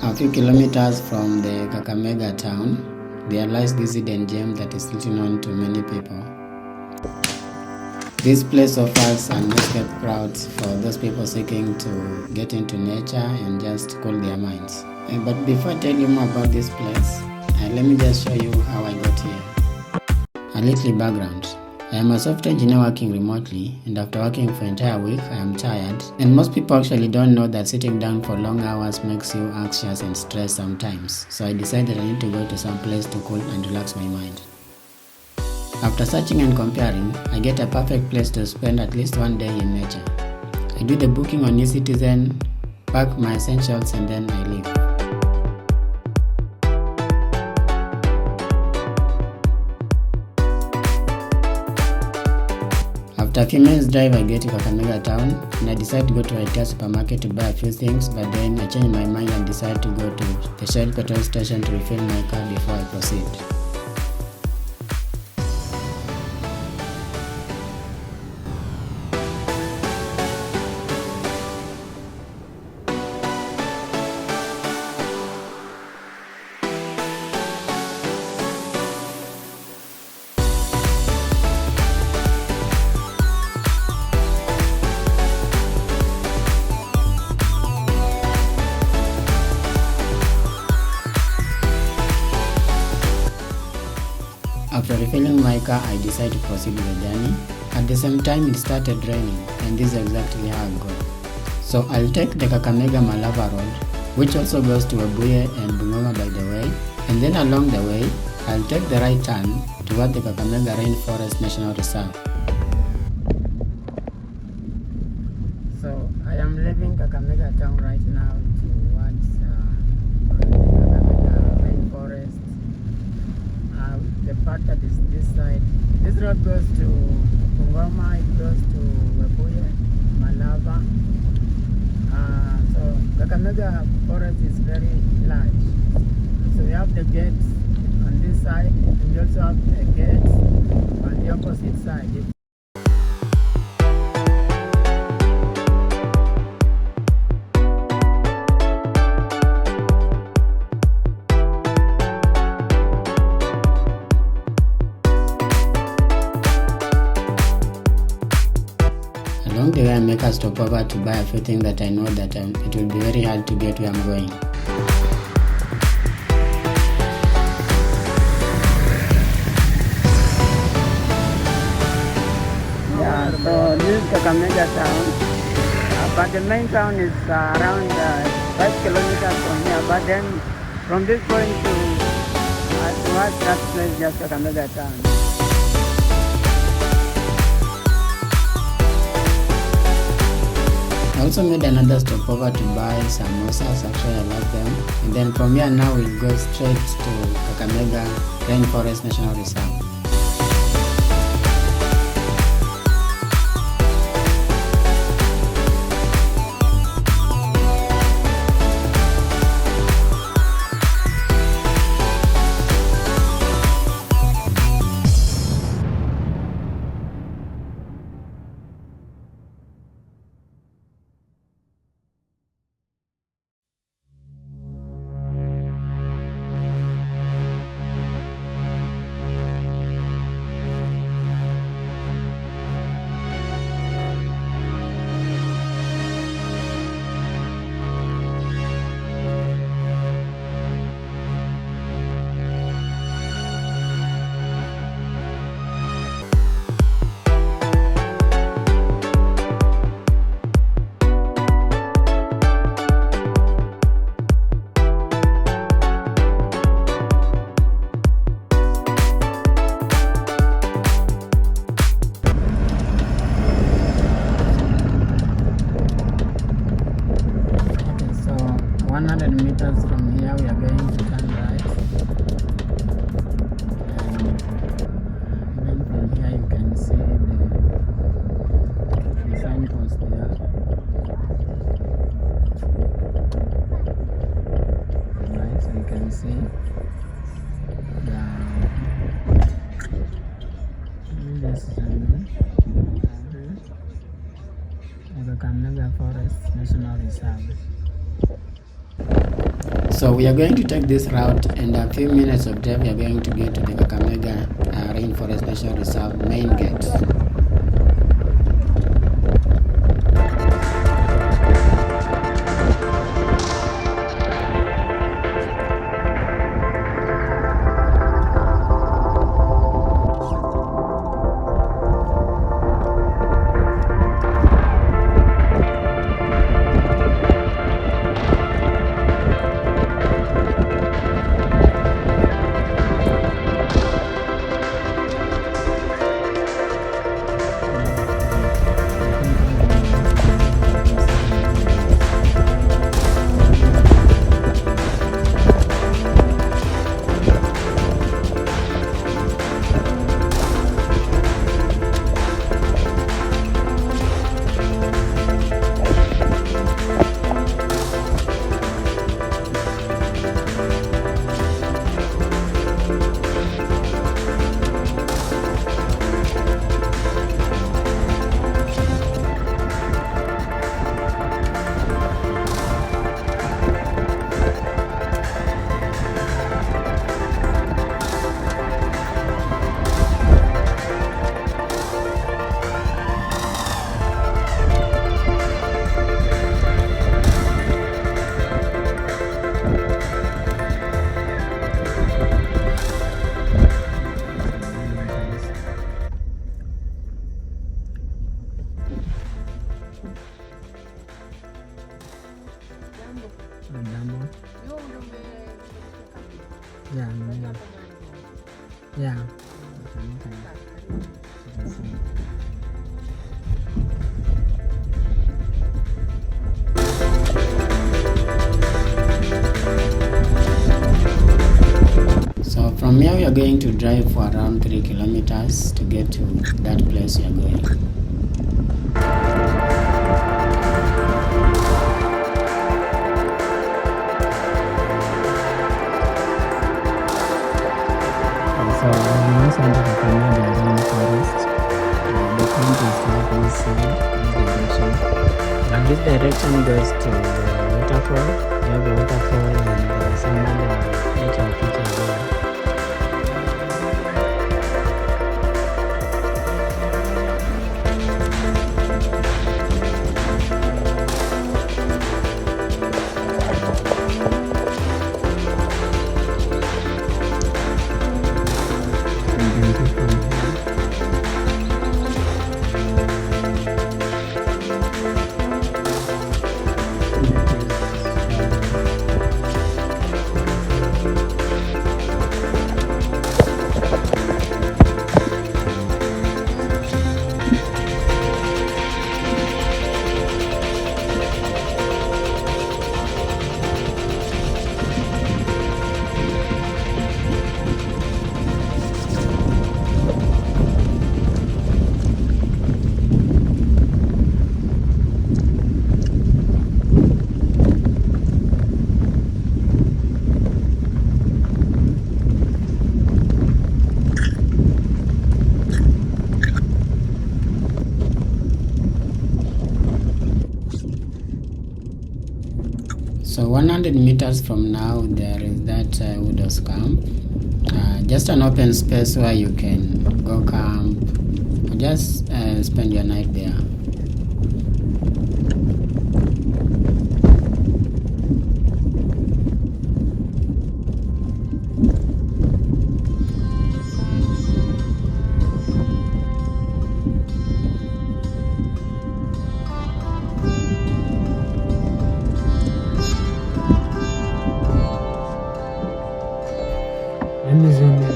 A few kilometers from the Kakamega town, there lies this hidden gem that is little known to many people. This place offers an escape route for those people seeking to get into nature and just cool their minds. But before I tell you more about this place, let me just show you how I got here. A little background. I am a software engineer working remotely, and after working for an entire week, I am tired. And most people actually don't know that sitting down for long hours makes you anxious and stressed sometimes. So I decided I need to go to some place to cool and relax my mind. After searching and comparing, I get a perfect place to spend at least one day in nature. I do the booking on eCitizen, pack my essentials, and then I leave. After a few minutes drive, I get to Kakamega town and I decide to go to a supermarket to buy a few things, but then I change my mind and decide to go to the Shell petrol station to refill my car before I proceed. After refilling my car, I decided to proceed with the journey. At the same time, it started raining, and this is exactly how I go. So I'll take the Kakamega Malava Road, which also goes to Webuye and Bungoma by the way, and then along the way, I'll take the right turn toward the Kakamega Rainforest National Reserve. So I am leaving Kakamega town right now towards Kakamega Rainforest. The part that is this side, this road goes to Bungoma, it goes to Webuye, Malava. So Kakamega forest is very large. So we have the gates on this side, and we also have a gate on the opposite side. Along the way, I make a stopover to buy a few things that I know that it will be very hard to get where I'm going. Yeah, so this is Kakamega town, but the main town is around 5 kilometers from here. But then from this point towards that place, just Kakamega town. I also made another stopover to buy samosas. Actually, I love them. And then from here now we'll go straight to Kakamega Rainforest National Reserve. Meters from here, we are going to turn right, and even from here you can see the signpost there. Right, so you can see this is the Kakamega Rainforest National Reserve. So we are going to take this route, and a few minutes of drive we are going to get to the Kakamega Rainforest National Reserve main gate. Yeah. So from here we are going to drive for around 3 kilometers to get to that place we are going. So we also enter the Kakamega Rainforest. The front is southeast side, this direction. And this direction goes to the waterfall. We have a waterfall and some other nature features there. So 100 meters from now there is that widow's camp, just an open space where you can go camp or just spend your night there. Let me zoom in.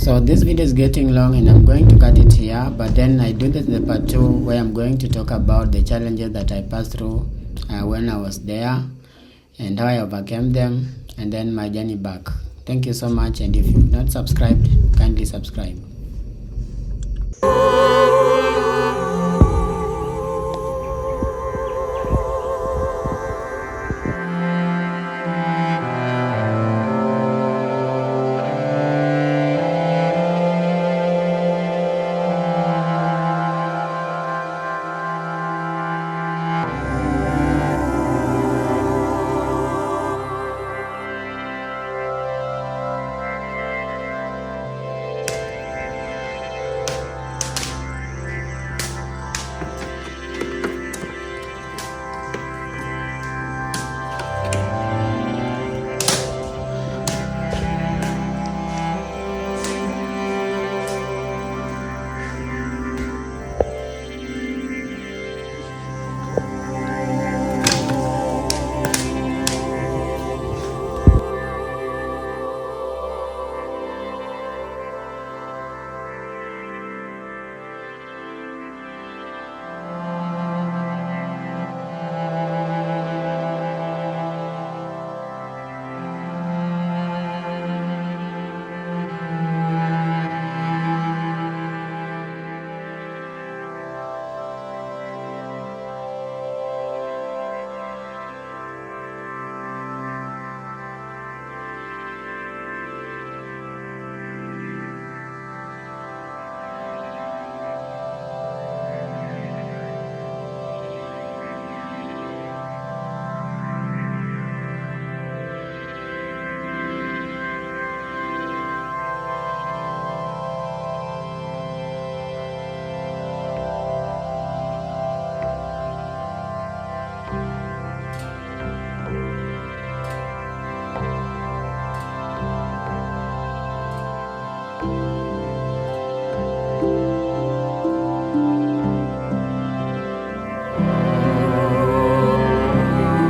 So this video is getting long and I'm going to cut it here, but then I do this in the part 2 where I'm going to talk about the challenges that I passed through when I was there and how I overcame them, and then my journey back. Thank you so much, and if you've not subscribed, kindly subscribe.